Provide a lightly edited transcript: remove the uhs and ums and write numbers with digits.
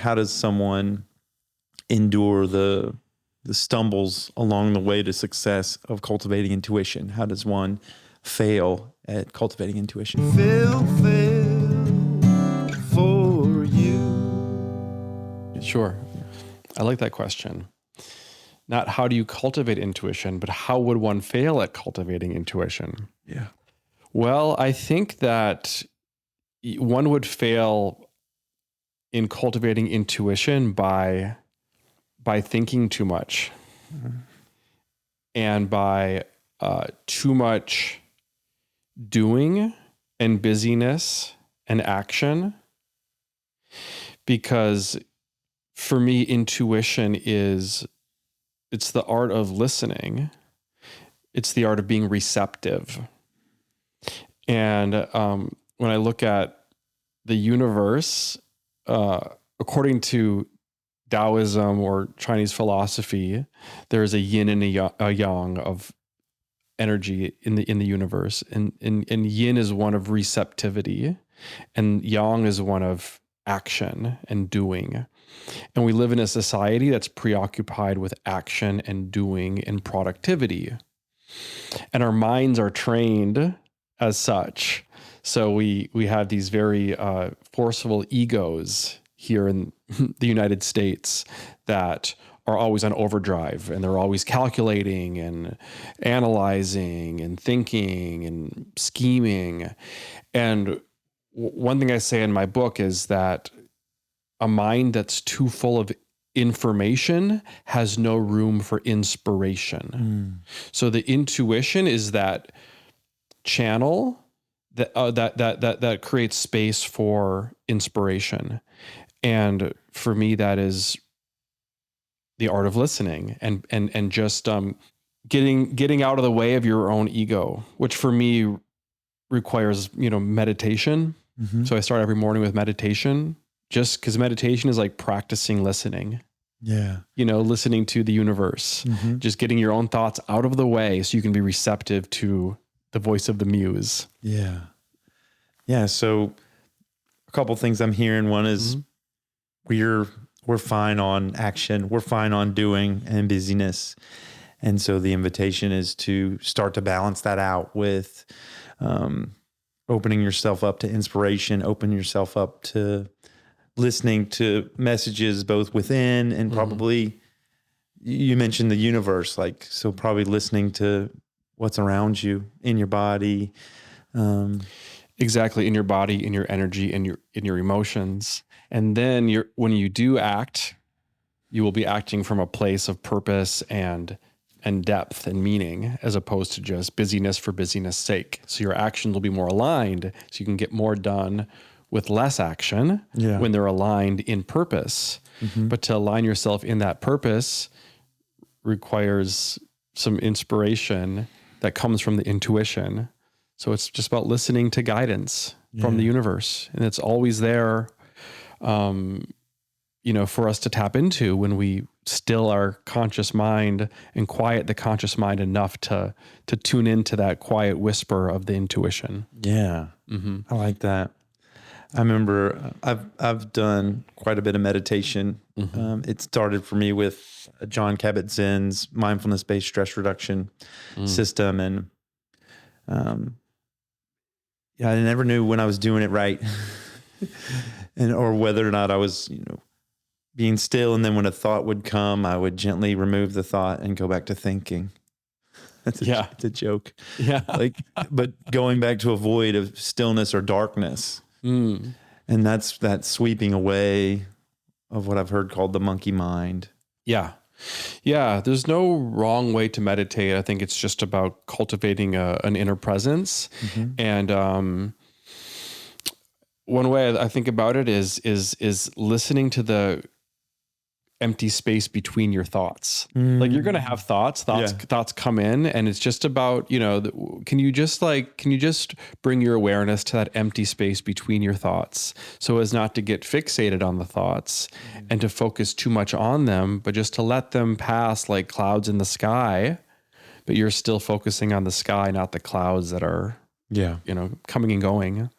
how does someone endure the stumbles along the way to success of cultivating intuition? How does one fail at cultivating intuition? Phil Phails for you. Sure. I like that question. Not how do you cultivate intuition, but how would one fail at cultivating intuition? Yeah. Well, I think that one would fail in cultivating intuition by thinking too much, and by too much doing and busyness and action. Because for me, intuition it's the art of listening. It's the art of being receptive. And when I look at the universe, according to Taoism or Chinese philosophy, there is a yin and a yang of energy in the universe, and yin is one of receptivity, and yang is one of action and doing. And we live in a society that's preoccupied with action and doing and productivity, and our minds are trained as such. So we have these very forceful egos here in the United States that are always on overdrive, and they're always calculating and analyzing and thinking and scheming. And one thing I say in my book is that a mind that's too full of information has no room for inspiration. So the intuition is that channel that creates space for inspiration. And for me, that is the art of listening and just getting out of the way of your own ego, which for me requires, meditation. Mm-hmm. So I start every morning with meditation, just because meditation is like practicing listening. Yeah. Listening to the universe, just getting your own thoughts out of the way so you can be receptive to the voice of the muse. Yeah. Yeah. So a couple things I'm hearing. One is we're fine on action. We're fine on doing and busyness. And so the invitation is to start to balance that out with opening yourself up to inspiration, opening yourself up to listening to messages both within and probably, you mentioned the universe, so probably listening to what's around you in your body. Exactly. In your body, in your energy, in your emotions. And then when you do act, you will be acting from a place of purpose and depth and meaning, as opposed to just busyness for busyness sake. So your actions will be more aligned, so you can get more done with less action when they're aligned in purpose. But to align yourself in that purpose requires some inspiration that comes from the intuition. So it's just about listening to guidance from the universe. And it's always there, for us to tap into when we still our conscious mind and quiet the conscious mind enough to tune into that quiet whisper of the intuition. Yeah. I like that. I remember I've done quite a bit of meditation. It started for me with John Kabat-Zinn's mindfulness-based stress reduction system. And I never knew when I was doing it right or whether or not I was, being still. And then when a thought would come, I would gently remove the thought and go back to thinking. It's a joke. Yeah. But going back to a void of stillness or darkness. And that's that sweeping away of what I've heard called the monkey mind. Yeah. Yeah. There's no wrong way to meditate. I think it's just about cultivating an inner presence. And one way I think about it is listening to the empty space between your thoughts. Like you're going to have thoughts come in, and it's just about, can you just bring your awareness to that empty space between your thoughts, so as not to get fixated on the thoughts and to focus too much on them, but just to let them pass like clouds in the sky, but you're still focusing on the sky, not the clouds that are, coming and going.